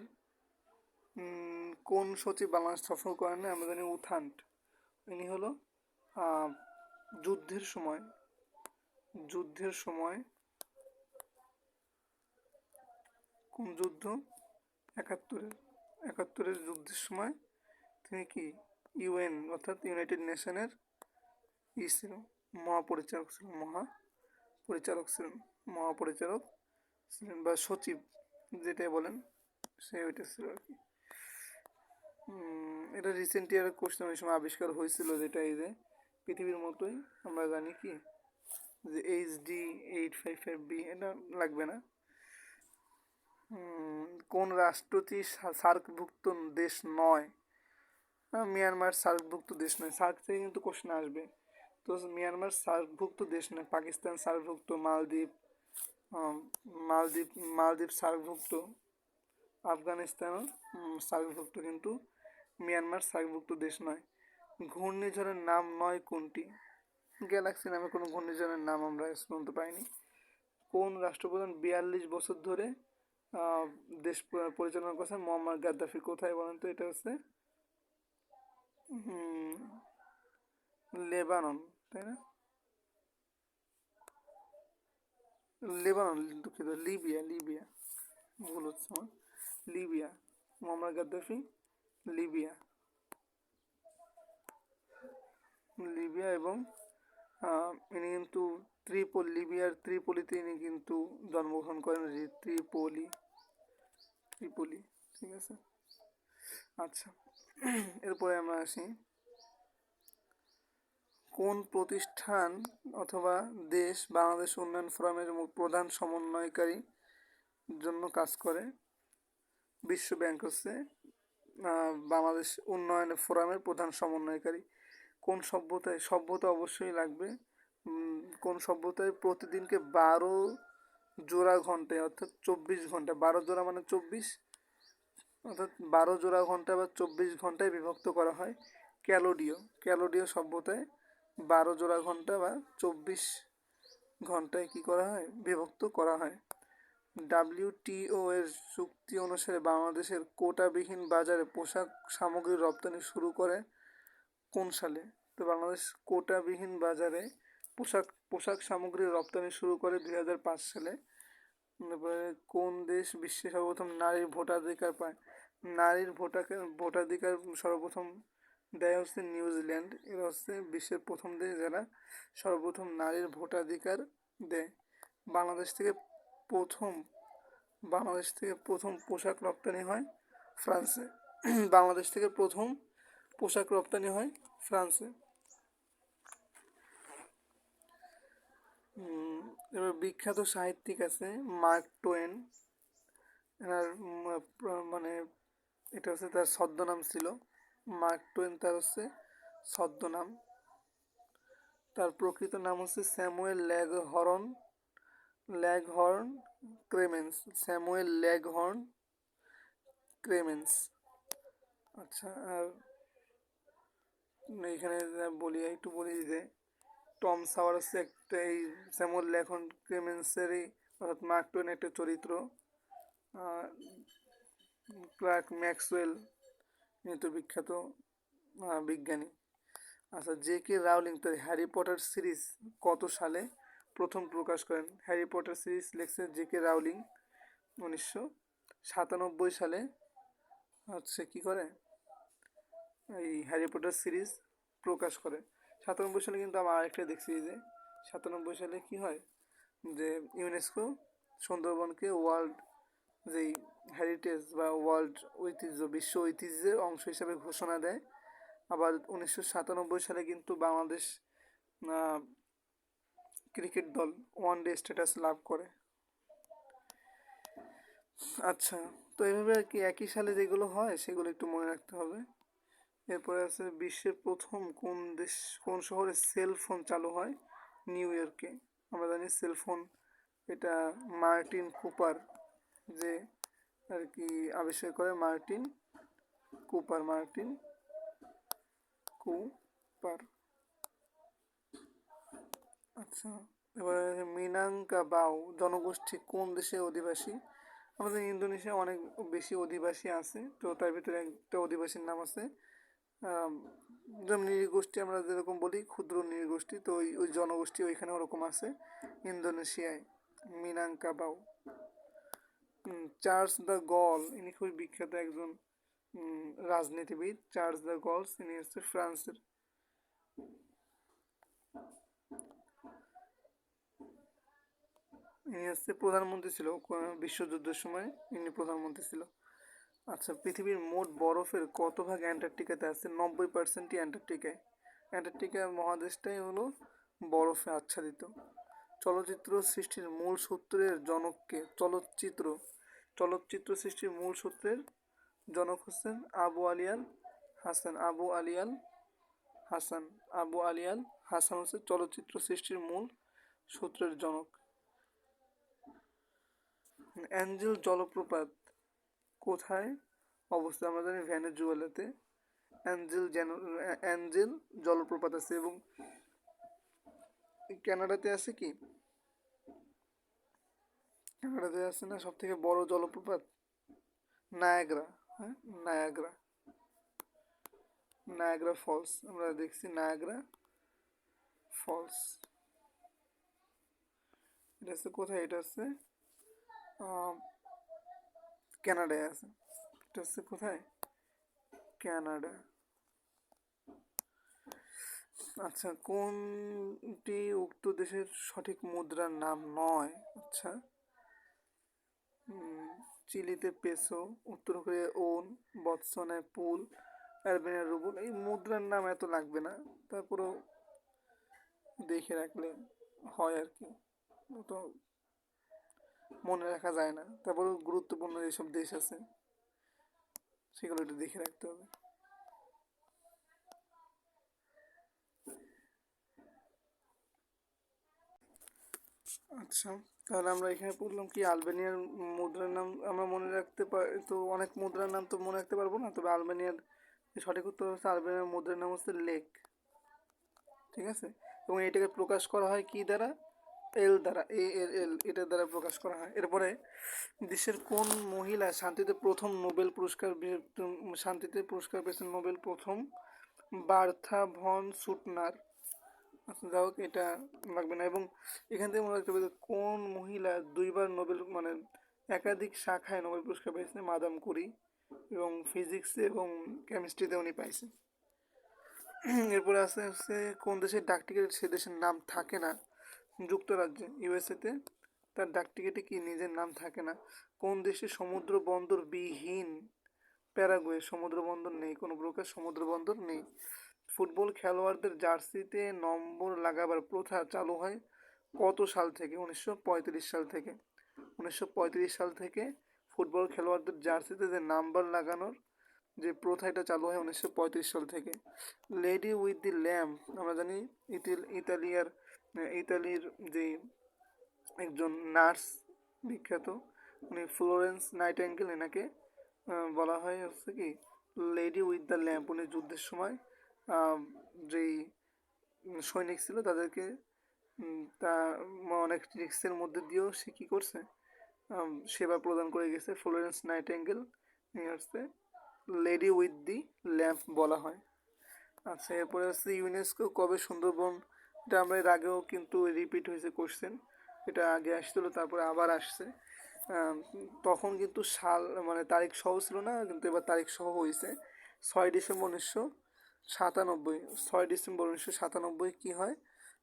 Speaker 1: কোন সচিব বাংলাদেশ সফর করেন না? আমরা জানি উথান্ট। ইনি হলো যুদ্ধের সময় কোন যুদ্ধ? একাত্তরের যুদ্ধের সময় তিনি কি ইউএন অর্থাৎ ইউনাইটেড নেশনের ছিল, মহাপরিচালক ছিলেন বা সচিব যেটাই বলেন, সে ওইটা ছিল আর কি। এটা রিসেন্ট ইয়ারের কোশ্চেন, ওই সময় আবিষ্কার হয়েছিল, যেটা এই যে পৃথিবীর মতোই আমরা জানি কি যে HD855b, এটা লাগবে না। কোন রাষ্ট্রটি সার্কভুক্ত দেশ নয়? মিয়ানমার সার্কভুক্ত দেশ নয়। সার্ক থেকে কিন্তু কোশ্চেন আসবে। তো মিয়ানমার সার্কভুক্ত দেশ নয়। পাকিস্তান সার্কভুক্ত, মালদ্বীপ সার্কভুক্ত, আফগানিস্তানও সার্কভুক্ত, কিন্তু মিয়ানমার সার্কভুক্ত দেশ নয়। ঘূর্ণিঝড়ের নাম নয় কোনটি? গ্যালাক্সি নামে কোনো ঘূর্ণিঝড়ের নাম আমরা পর্যন্ত পাইনি। কোন রাষ্ট্রপ্রধান 42 বছর ধরে দেশ পরিচালনা করছেন? মোহাম্মদ গাদ্দাফি। কোথায় বলেন তো? এটা হচ্ছে লেবানন, তাই না? লেবানন, দুঃখিত, লিবিয়া ভুল হচ্ছে আমার। লিবিয়া, মোহাম্মদ গাদ্দাফি লিবিয়া এবং ইনি কিন্তু লিবিয়ার ত্রিপোলিতে ইনি কিন্তু জন্মগ্রহণ করেন। ত্রিপোলি, ঠিক আছে। আচ্ছা, এরপরে আমরা আসি, কোন প্রতিষ্ঠান অথবা দেশ বাংলাদেশ উন্নয়ন ফোরামের প্রধান সমন্বয়কারী জন্য কাজ করে? বিশ্ব ব্যাংক হচ্ছে বাংলাদেশ উন্নয়ন ফোরামের প্রধান সমন্বয়কারী। কোন সভ্যতা অবশ্যই লাগবে। কোন সভ্যতায় প্রতিদিনকে 12 জোড়া ঘন্টায় অর্থাৎ 24 ঘন্টা, 12 জোড়া মানে 24, অর্থাৎ 12 জোড়া ঘন্টা বা 24 ঘন্টায় বিভক্ত করা হয়? ক্যালোডীয় সভ্যতায় 12 জোড়া ঘন্টা বা 24 ঘন্টায় কি করা হয়? বিভক্ত করা হয়। WTO এর চুক্তি অনুসারে বাংলাদেশের কোটাবিহীন বাজারে পোশাক সামগ্রী রপ্তানি শুরু করে কোন সালে? তো বাংলাদেশ কোটাবিহীন বাজারে পোশাক সামগ্রী রপ্তানি শুরু করে 2005 সালে। তারপরে কোন দেশ বিশ্বে সর্বপ্রথম নারীর ভোটাধিকার পায়? নারীর ভোটাধিকার সর্বপ্রথম দেয় হচ্ছে নিউজিল্যান্ড। এরা হচ্ছে বিশ্বের প্রথম দেশ যারা সর্বপ্রথম নারীর ভোটাধিকার দেয়। বাংলাদেশ থেকে প্রথম পোশাক রপ্তানি হয় ফ্রান্সে। বাংলাদেশ থেকে প্রথম পোশাক রপ্তানি হয় ফ্রান্সে। এবার বিখ্যাত সাহিত্যিক আছে মার্ক টোয়েন। এনার মানে এটা হচ্ছে তার ছদ্মনাম ছিল। মার্ক টোয়েন তার হচ্ছে ছদ্মনাম। তার প্রকৃত নাম হচ্ছে স্যামুয়েল ল্যাগহর্ন ক্রেমেন্স। আচ্ছা, আর এইখানে একটু বলি যে টম সাওয়ার হচ্ছে একটা এই স্যামুয়েল ল্যাগহর্ন ক্রেমেন্সেরই অর্থাৎ মার্ক টোয়েন একটা চরিত্র। ক্লার্ক ম্যাক্সওয়েল তো বিখ্যাত বিজ্ঞানী। আচ্ছা, J.K. রাউলিং তার হ্যারি পটার সিরিজ কত সালে প্রথম প্রকাশ করেন? হ্যারি পটার সিরিজ লিখছে J.K. রাউলিং 1997 সালে হচ্ছে কি করে এই হ্যারি পটার সিরিজ প্রকাশ করে। 97 সালে কিন্তু আমরা আরেকটা দেখছি যে 97 সালে কি হয় যে ইউনেস্কো সুন্দরবনকে ওয়ার্ল্ড যেই হেরিটেজ বা ওয়ার্ল্ড ঐতিহ্য, বিশ্ব ঐতিহ্যের অংশ হিসাবে ঘোষণা দেয়। আবার 1997 সালে কিন্তু বাংলাদেশ ক্রিকেট দল ওয়ানডে স্ট্যাটাস লাভ করে। আচ্ছা, তো এইভাবে আর কি একই সালে যেগুলো হয় সেগুলো একটু মনে রাখতে হবে। এরপরে আছে বিশ্বের প্রথম কোন শহরে সেল ফোন চালু হয়? নিউ ইয়র্কে। আমরা জানি সেল ফোন এটা মার্টিন কুপার যে আর কি আবিষ্কার করে, মার্টিন কুপার। আচ্ছা, এবারে মিনাঙ্কাবাউ জনগোষ্ঠী কোন দেশে অধিবাসী? আমাদের ইন্দোনেশিয়া অনেক বেশি অধিবাসী আছে, তো তার ভিতরে একটা অধিবাসীর নাম আছে যেমন নৃগোষ্ঠী আমরা যেরকম বলি ক্ষুদ্র নৃগোষ্ঠী, তো ওই জনগোষ্ঠী ওইখানে ওরকম আছে ইন্দোনেশিয়ায়, মিনাঙ্কাবাউ। চার্লস দ্য গল ইনি খুবই বিখ্যাত একজন রাজনীতিবিদ। চার্লস দ্য গলস ইনি হচ্ছে ফ্রান্সের। ইনি হচ্ছে প্রধানমন্ত্রী ছিল বিশ্বযুদ্ধের সময়, ইনি প্রধানমন্ত্রী ছিল। আচ্ছা, পৃথিবীর মোট বরফের কত ভাগ অ্যান্টার্কটিকাতে আছে? 90%ই অ্যান্টার্কটিকায়। অ্যান্টার্কটিকা মহাদেশটাই হলো বরফে আচ্ছাদিত। চলচ্চিত্র সৃষ্টির মূল সূত্রের জনককে? চলচ্চিত্র সৃষ্টির মূল সূত্রের জনক হচ্ছেন আবু আলিয়াল হাসান। আবু আলিয়াল হাসান হচ্ছে চলচ্চিত্র সৃষ্টির মূল সূত্রের জনক। অ্যাঞ্জেল জলপ্রপাত কোথায় অবস্থিত? আমরা জানি ভেনেজুয়েলাতে অ্যাঞ্জেল জলপ্রপাত আছে, এবং কানাডাতে আছে কি? কানাডাতে আছে না সব থেকে বড় জলপ্রপাত? নায়াগ্রা। হ্যাঁ, নায়াগ্রা ফলস আমরা দেখছি, নায়াগ্রা ফলস। এটা হচ্ছে কোথায়? এটা হচ্ছে কানাডায় আছে। এটা হচ্ছে কোথায়? কানাডা। আচ্ছা, কোনটি উক্ত দেশের সঠিক মুদ্রার নাম নয়? আচ্ছা, চিলিতে পেসো, উত্তর কোরিয়ায় ওন, বতসোনায় পুল, আলবেনিয়ার রুবল। এই মুদ্রার নাম এত লাগবে না, তারপরেও দেখে রাখলে হয় আর কি, তো মনে রাখা যায় না। তারপরেও গুরুত্বপূর্ণ যেসব দেশ আছে সেগুলো একটু দেখে রাখতে হবে। আচ্ছা, তাহলে আমরা এখানে পড়লাম কি আলবেনিয়ার মুদ্রার নাম আমরা মনে রাখতে পারি, তো অনেক মুদ্রার নাম তো মনে রাখতে পারবো না, তবে আলবেনিয়ার সঠিক উত্তর হচ্ছে আলবেনিয়ার মুদ্রার নাম হচ্ছে লেক। ঠিক আছে, এবং এটাকে প্রকাশ করা হয় কি দ্বারা? এল দ্বারা, এল এটার দ্বারা প্রকাশ করা হয়। এরপরে দেশের কোন মহিলা শান্তিতে পুরস্কার পেয়েছেন নোবেল প্রথম? Bertha von Suttner. আচ্ছা, যাই হোক, এটা লাগবে না। এবং এখান থেকে মনে রাখতে হবে কোন মহিলা দুইবার নোবেল মানে একাধিক শাখায় নোবেল পুরস্কার পেয়েছেন? মাদাম কুরি, এবং ফিজিক্সে এবং কেমিস্ট্রিতে উনি পাইছেন। এরপরে হচ্ছে কোন দেশের ডাকটিকিট সে দেশের নাম থাকে না? যুক্তরাজ্যে, ইউএসএতে তার ডাকটিকিটে কি নিজের নাম থাকে না? কোন দেশে সমুদ্র বন্দর বিহীন? প্যারাগুয়ে, সমুদ্র বন্দর নেই, কোনো প্রকার সমুদ্র বন্দর নেই। ফুটবল খেলোয়াড়দের জার্সিতে নম্বর লাগাবার প্রথা চালু হয় কত সাল থেকে? 1935 সাল থেকে। 1935 সাল থেকে ফুটবল খেলোয়াড়দের জার্সিতে যে নাম্বার লাগানোর যে প্রথা, এটা চালু হয় 1935 সাল থেকে। লেডি উইথ দি ল্যাম্প আমরা জানি ইতালির যে একজন নার্স বিখ্যাত, উনি ফ্লোরেন্স নাইটেঙ্গেল, এনাকে বলা হয় হচ্ছে কি লেডি উইথ দ্য ল্যাম্প। উনি যুদ্ধের সময় যেই সৈনিক ছিল তাদেরকে তা অনেক রিস্কের মধ্যে দিয়েও সে কী করছে, সেবা প্রদান করে গেছে। ফ্লোরেন্স নাইটেঙ্গেল হচ্ছে লেডি উইথ দি ল্যাম্প বলা হয়। আচ্ছা, এরপরে হচ্ছে ইউনেস্কো কবে সুন্দরবন, এটা আমরা এর আগেও কিন্তু রিপিট হয়েছে কোশ্চেন, এটা আগে আসছিল তারপরে আবার আসছে। তখন কিন্তু সাল মানে তারিখ সহ ছিল না, কিন্তু এবার তারিখ সহ হয়েছে। 6 ডিসেম্বর 1997। 6 ডিসেম্বর 1997 কী হয়?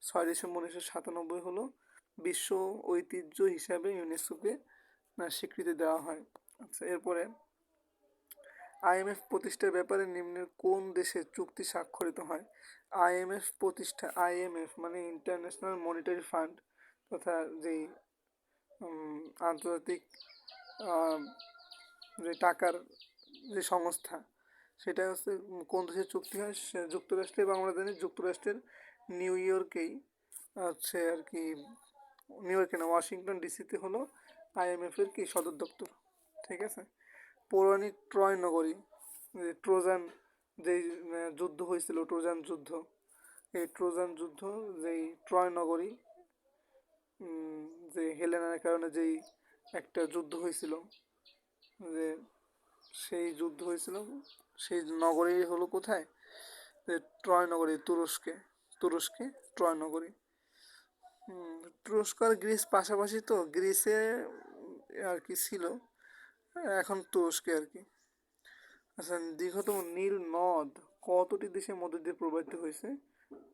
Speaker 1: 6 ডিসেম্বর 1997 হলো বিশ্ব ঐতিহ্য হিসাবে ইউনেস্কোকে স্বীকৃতি দেওয়া হয়। আচ্ছা, এরপরে আইএমএফ প্রতিষ্ঠার ব্যাপারে নিম্নের কোন দেশে চুক্তি স্বাক্ষরিত হয়? আইএমএফ প্রতিষ্ঠা, আইএমএফ মানে ইন্টারন্যাশনাল মনিটারি ফান্ড তথা যেই আন্তর্জাতিক যে টাকার যে সংস্থা, সেটা হচ্ছে কোন দেশের চুক্তি হয়? যুক্তরাষ্ট্রে, এবং আমরা জানি যুক্তরাষ্ট্রের নিউ ইয়র্কেই হচ্ছে আর কি, নিউ ইয়র্কে না, ওয়াশিংটন ডিসিতে হলো আইএমএফের কি সদর দপ্তর। ঠিক আছে। পৌরাণিক ট্রয় নগরী, যে ট্রোজান যেই যুদ্ধ হয়েছিল, ট্রোজান যুদ্ধ, এই ট্রোজান যুদ্ধ যেই ট্রয় নগরী, যে হেলেনার কারণে যেই একটা যুদ্ধ হয়েছিল, যে সেই যুদ্ধ হয়েছিল, সেই নগরী হলো কোথায়? যে ট্রয় নগরী, তুরস্কে, তুরস্কে ট্রয় নগরী। তুরস্ক আর গ্রিস পাশাপাশি, তো গ্রিসে আর কি ছিল, এখন তুরস্কে আর কি। আচ্ছা, দীর্ঘতম নীল নদ কতটি দেশের মধ্য দিয়ে প্রবাহিত হয়েছে?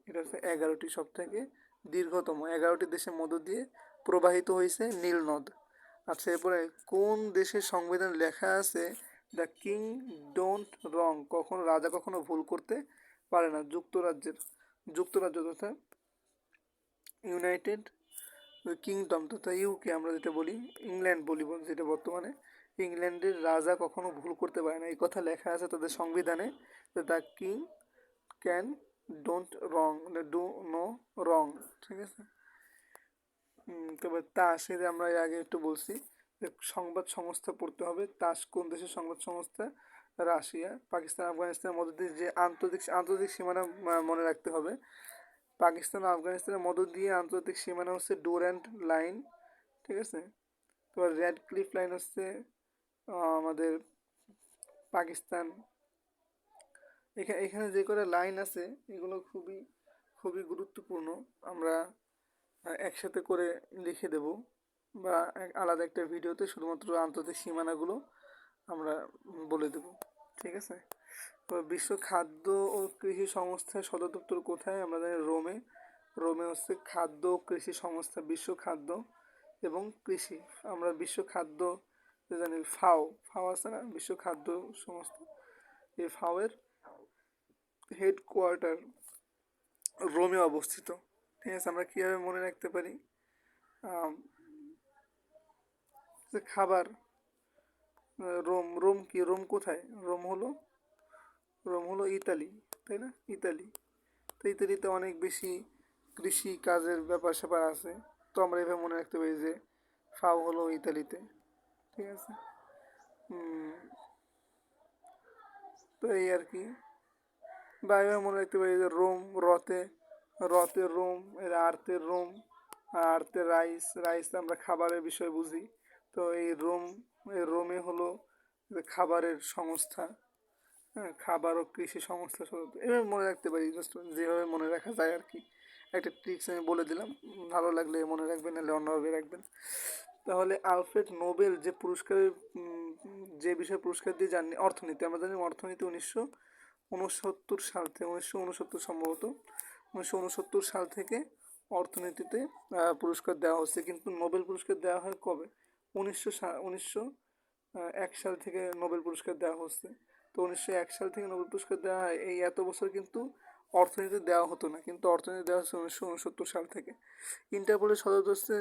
Speaker 1: এটা হচ্ছে 11টি, সব থেকে দীর্ঘতম 11টি দেশের মধ্য দিয়ে প্রবাহিত হয়েছে নীল নদ। আচ্ছা, এরপরে কোন দেশের সংবিধান লেখা আছে দ্য কিং ডোন্ট রং, কখনো রাজা কখনো ভুল করতে পারে না? যুক্তরাজ্য তথা ইউনাইটেড কিংডম তথা ইউকে আমরা যেটা বলি, ইংল্যান্ড বলি যেটা বর্তমানে, ইংল্যান্ডের রাজা কখনো ভুল করতে পারে না, এই কথা লেখা আছে তাদের সংবিধানে। The king can don't wrong, do no wrong. ঠিক আছে। তবে তাস, এই যে আমরা আগে একটু বলছি যে সংবাদ সংস্থা পড়তে হবে। তাস কোন দেশের সংবাদ সংস্থা? রাশিয়া। পাকিস্তান আফগানিস্তানের মধ্য দিয়ে যে আন্তর্জাতিক সীমানা মনে রাখতে হবে। পাকিস্তান ও আফগানিস্তানের মধ্য দিয়ে আন্তর্জাতিক সীমানা হচ্ছে ডুরান্ট লাইন। ঠিক আছে। তো রেড ক্লিফ লাইন হচ্ছে আমাদের পাকিস্তান। এখানে যে করে লাইন আছে এগুলো খুবই খুবই গুরুত্বপূর্ণ, আমরা একসাথে করে লিখে দেব, বা আলাদা একটা ভিডিওতে শুধুমাত্র আন্তর্জাতিক সীমানাগুলো আমরা বলে দেব। ঠিক আছে। তো বিশ্ব খাদ্য ও কৃষি সংস্থার সদর দপ্তর কোথায়? আমরা জানি রোমে। রোমে হচ্ছে খাদ্য ও কৃষি সংস্থা, বিশ্ব খাদ্য এবং কৃষি। আমরা বিশ্ব খাদ্য জানি ফাও, ফাও আছে না, বিশ্ব খাদ্য সংস্থা, এই ফাওয়ের হেডকোয়ার্টার রোমে অবস্থিত। ঠিক আছে। আমরা কীভাবে মনে রাখতে পারি? যে খাবার, রোম, রোম কি, রোম কোথায়? রোম হলো ইতালি, তাই না? ইতালি। তো ইতালিতে অনেক বেশি কৃষি কাজের ব্যাপার স্যাপার আছে, তো আমরা এভাবে মনে রাখতে পারি যে ফাও হলো ইতালিতে। ঠিক আছে। তো এই আর কি, বা এভাবে মনে রাখতে পারি যে রোম, রতে রোম, আর্থের রোম, আর্থের রাইস, রাইস আমরা খাবারের বিষয় বুঝি। তো এই রোমে হলো খাবারের সংস্থা, হ্যাঁ, খাবার ও কৃষি সংস্থা। এভাবে মনে রাখতে পারি, যেভাবে মনে রাখা যায় আর কি। একটা ট্রিক্স আমি বলে দিলাম, ভালো লাগলে মনে রাখবেন, নাহলে অন্যভাবে রাখবেন। তাহলে আলফ্রেড নোবেল যে পুরস্কারের যে বিষয়ে পুরস্কার দিয়ে জানি, অর্থনীতি, আমরা জানি অর্থনীতি 1969 সাল থেকে, 1969 সম্ভবত 1969 সাল থেকে অর্থনীতিতে পুরস্কার দেওয়া হচ্ছে। কিন্তু নোবেল পুরস্কার দেওয়া হয় কবে? 1901 সাল থেকে নোবেল পুরস্কার দেওয়া হচ্ছে। তো 1901 সাল থেকে নোবেল পুরস্কার দেওয়া হয়, এই এত বছর কিন্তু অর্থনীতি দেওয়া হতো না, কিন্তু অর্থনীতি দেওয়া হচ্ছে 1969 সাল থেকে। ইন্টারপোলের সদর দপ্তর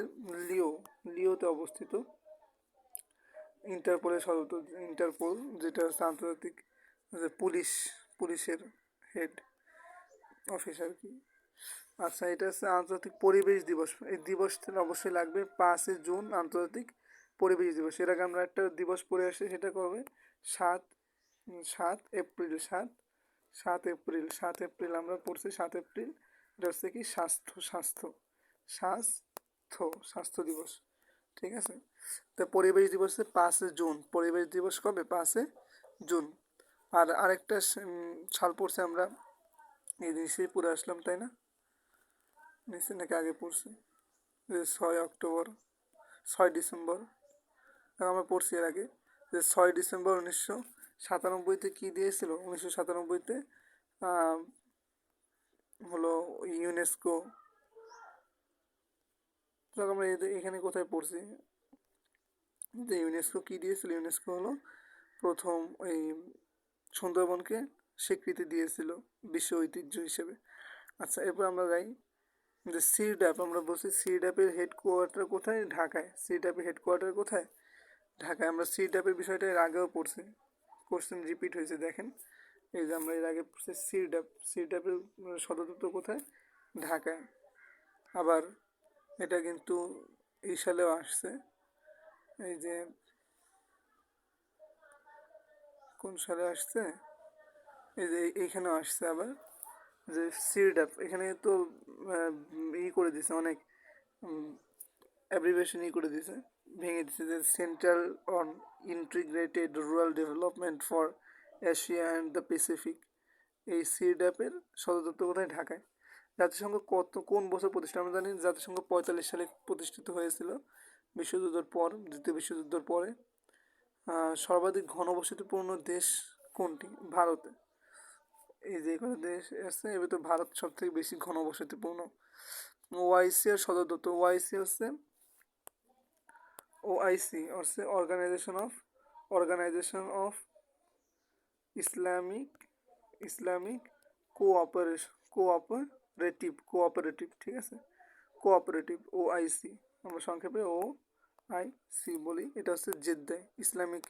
Speaker 1: লিওতে অবস্থিত। ইন্টারপোল যেটা হচ্ছে আন্তর্জাতিক যে পুলিশের হেড অফিস আর কি। আচ্ছা, এটা হচ্ছে আন্তর্জাতিক পরিবেশ দিবস। এই দিবসটা অবশ্যই লাগবে, 5 জুন আন্তর্জাতিক পরিবেশ দিবস। এর আগে আমরা একটা দিবস পড়ে আসি, সেটা কবে? 7 এপ্রিল। 7 এপ্রিল আমরা পড়ছি, 7 এপ্রিল। এটা হচ্ছে কি স্বাস্থ্য দিবস। ঠিক আছে। তো পরিবেশ দিবস 5 জুন। পরিবেশ দিবস কবে? 5 জুন। আর আরেকটা সাল পড়ছে আমরা, এই জিনিসই পড়ে আসলাম, তাই না? নিশ্চয় নাকি আগে পড়ছি, যে 6 অক্টোবর, 6 ডিসেম্বর আমরা পড়ছি এর আগে, যে 6 ডিসেম্বর 1997-তে কী দিয়েছিল? 1997-তে হলো ইউনেস্কো। আমরা এখানে কোথায় পড়ছি যে ইউনেস্কো কী দিয়েছিল? ইউনেস্কো হলো প্রথম ওই সুন্দরবনকে স্বীকৃতি দিয়েছিল বিশ্ব ঐতিহ্য হিসেবে। আচ্ছা, এরপর আমরা যাই যে সিডাপ। আমরা বলছি সিডাপের হেডকোয়ার্টার কোথায়? ঢাকায়। সিডাপের হেডকোয়ার্টার কোথায়? ঢাকায়। আমরা সিডাপের বিষয়টা এর আগেও পড়ছি, কোশ্চেন রিপিট হয়েছে দেখেন। এই যে আমরা এর আগে পড়ছি সিডাপ। সিডাপের সদর দপ্তর কোথায়? ঢাকায়। আবার এটা কিন্তু এই সালেও আসছে, এই যে কোন সালে আসছে, এই যে এইখানেও আসছে আবার যে সিডাপ। এখানে তো করে দিছে অনেক, অ্যাব্রিভিয়েশন করে দিছে, ভেঙে দিছে যে central on integrated rural development for Asia and the Pacific. এই সিডাপের সদর দপ্তর কোথায়? ঢাকায়। জাতিসংঘ কোন বছর প্রতিষ্ঠা? আমরা জানি জাতিসংঘ 45 সালে প্রতিষ্ঠিত হয়েছিল, বিশ্বযুদ্ধের পর, দ্বিতীয় বিশ্বযুদ্ধের পরে। সর্বাধিক ঘনবসতিপূর্ণ দেশ কোনটি? ভারতে। এই যে কোনো দেশ আছে এর ভিতর ভারত সব থেকে বেশি ঘনবসতিপূর্ণ। ওআইসি এর সদর দপ্তর। ওআইসি হচ্ছে অর্গানাইজেশন অফ ইসলামিক কোঅপারেটিভ, ঠিক আছে, কোঅপারেটিভ, ওআইসি, আমরা সংক্ষেপে ওআইসি বলি। এটা হচ্ছে জেদ্দায় ইসলামিক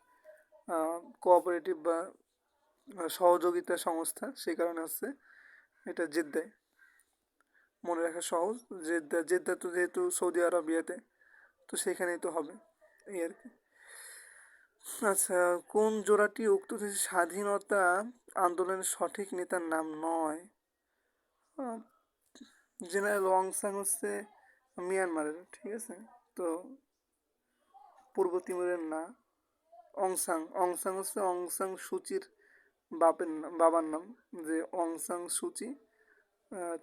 Speaker 1: কোঅপারেটিভ বা সহযোগিতা সংস্থা, সেই কারণে হচ্ছে এটা জেদ্দায়। মনে রাখা সহজ, জেদ্দা তো যেহেতু সৌদি আরবিয়াতে, তো সেখানেই তো হবে, এই আর কি। আচ্ছা, কোন জোড়াটি উক্ত দেশের স্বাধীনতা আন্দোলনের সঠিক নেতার নাম নয়? জেনারেল ওয়াং সাং হচ্ছে মিয়ানমারের, ঠিক আছে, তো পূর্ব তিমুরের না। অংসাং হচ্ছে অংসাং সুচির বাবার নাম, যে অংসাং সুচি,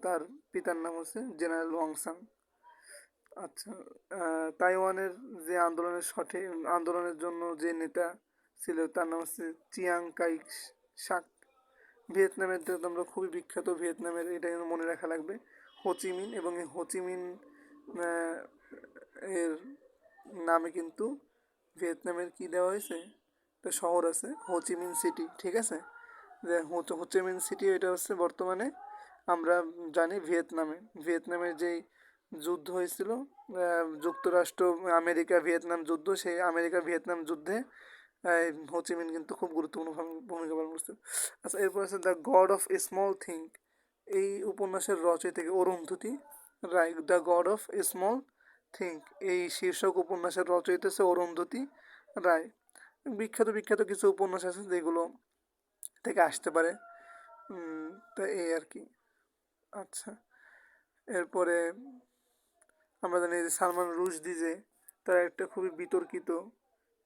Speaker 1: তার পিতার নাম হচ্ছে জেনারেল ওয়াংসাং। আচ্ছা, তাইওয়ানের যে আন্দোলনের জন্য যে নেতা ছিল তার নাম হচ্ছে চিয়াং কাই শাক। ভিয়েতনামের তো আমরা খুবই বিখ্যাত, ভিয়েতনামের এটা মনে রাখা লাগবে, হোচিমিন। এবং এই হোচিমিন এর নামে কিন্তু ভিয়েতনামের কি দেওয়া হয়েছে, একটা শহর আছে হোচিমিন সিটি, ঠিক আছে, যে হোচিমিন সিটি, এটা হচ্ছে বর্তমানে আমরা জানি ভিয়েতনামের যেই যুদ্ধ হয়েছিল, যুক্তরাষ্ট্র আমেরিকা ভিয়েতনাম যুদ্ধ, সেই আমেরিকা ভিয়েতনাম যুদ্ধে হোচিমিন কিন্তু খুব গুরুত্বপূর্ণ ভূমিকা পালন করছে। আচ্ছা, এরপর আছে the God of a small thing. এই উপন্যাসের রচয়িতা Arundhati Roy. The God of a small thing, এই শীর্ষক উপন্যাসের রচয়িতা হচ্ছে অরুন্ধতী রায়। বিখ্যাত কিছু উপন্যাস আছে যেগুলো থেকে আসতে পারে, তা এই আর কি। আচ্ছা, এরপরে আমরা জানি যে সালমান রুশদি, যে তার একটা খুবই বিতর্কিত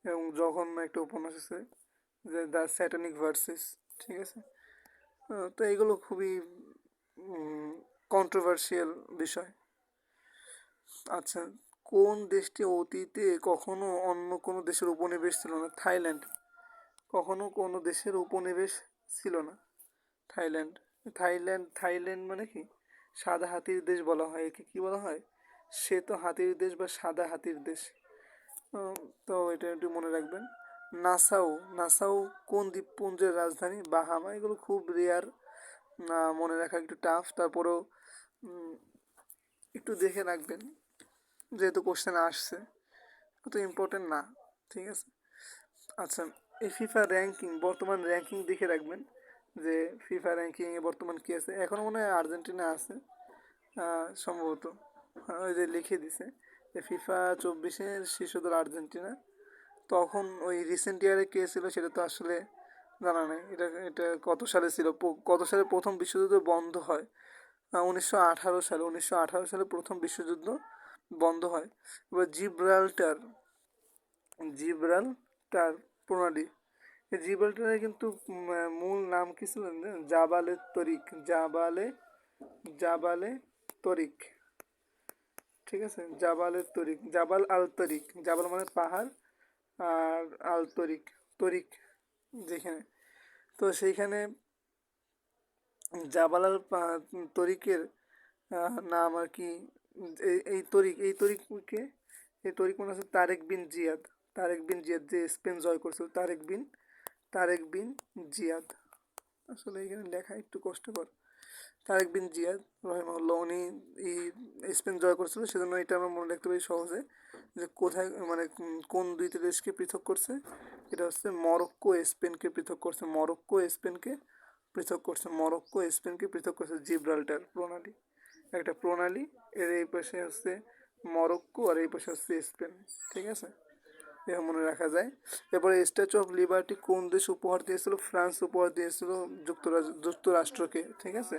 Speaker 1: এবং জঘন্য একটা উপন্যাস আছে যে দ্য স্যাটানিক ভার্সেস, ঠিক আছে, তো এগুলো খুবই কন্ট্রোভার্সিয়াল বিষয়। আচ্ছা, কোন দেশটি অতীতে কখনো অন্য কোনো দেশের উপনিবেশ ছিল না? থাইল্যান্ড। কখনো কোনো দেশের উপনিবেশ ছিল না থাইল্যান্ড। থাইল্যান্ড মানে কি? সাদা হাতির দেশ বলা হয় একে, কি বলা হয়? শ্বেত হাতির দেশ বা সাদা হাতির দেশ। তো এটা একটু মনে রাখবেন। নাসাউ কোন দ্বীপপুঞ্জের রাজধানী? বাহামা। এগুলো খুব রেয়ার, মনে রাখা একটু টাফ, তারপরেও একটু দেখে রাখবেন যেহেতু কোশ্চেন আসছে, অত ইম্পর্টেন্ট না, ঠিক আছে। আচ্ছা, এই ফিফা র্যাঙ্কিং, বর্তমান র্যাঙ্কিং দেখে রাখবেন যে ফিফা র্যাঙ্কিংয়ে বর্তমান কী আছে। এখনও মনে হয় আর্জেন্টিনা আছে সম্ভবত, ওই যে লিখে দিছে যে ফিফা 24-এর শীর্ষ দল আর্জেন্টিনা। তখন ওই রিসেন্ট ইয়ারে কে ছিল সেটা তো আসলে জানা নেই। এটা কত সালে ছিল, কত সালে প্রথম বিশ্বযুদ্ধ বন্ধ হয়? 1918 সালে প্রথম বিশ্বযুদ্ধ বন্ধ হয়। এবার জিব্রাল্টার প্রণালী, এই জিব্রাল্টারের কিন্তু মূল নাম কি ছিল? জাবালে তরিক, ঠিক আছে, জাবাল আল তরিক। জাবাল মানে পাহাড়, আর আল তরিক যেখানে, তো সেইখানে জাবাল আল তরিকের নাম আর কি। এই তরিককে, এই তরিক মনে আছে তারেক বিন জিয়াদ, যে স্পেন জয় করছিল, তারেক বিন জিয়াদ। আসলে এখানে লেখা একটু কষ্টকর। তারেক বিন জিয়াদ রহিমাহুল্লাহ উনি স্পেন জয় করেছিল, সেজন্য এটা আমরা মনে রাখতে পারি সহজে যে কোথায় মানে কোন দুইটি দেশকে পৃথক করছে। এটা হচ্ছে মরক্কো স্পেনকে পৃথক করছে, মরক্কো স্পেনকে পৃথক করছে জিব্রাল্টার প্রণালী, একটা প্রণালী। এর এই পাশে হচ্ছে মরক্কো আর এই পাশে হচ্ছে স্পেন। ঠিক আছে, এটা মনে রাখা যায়। এরপরে স্ট্যাচু অফ লিবার্টি কোন দেশ উপহার দিয়েছিল? ফ্রান্স উপহার দিয়েছিল যুক্তরাষ্ট্রকে। ঠিক আছে,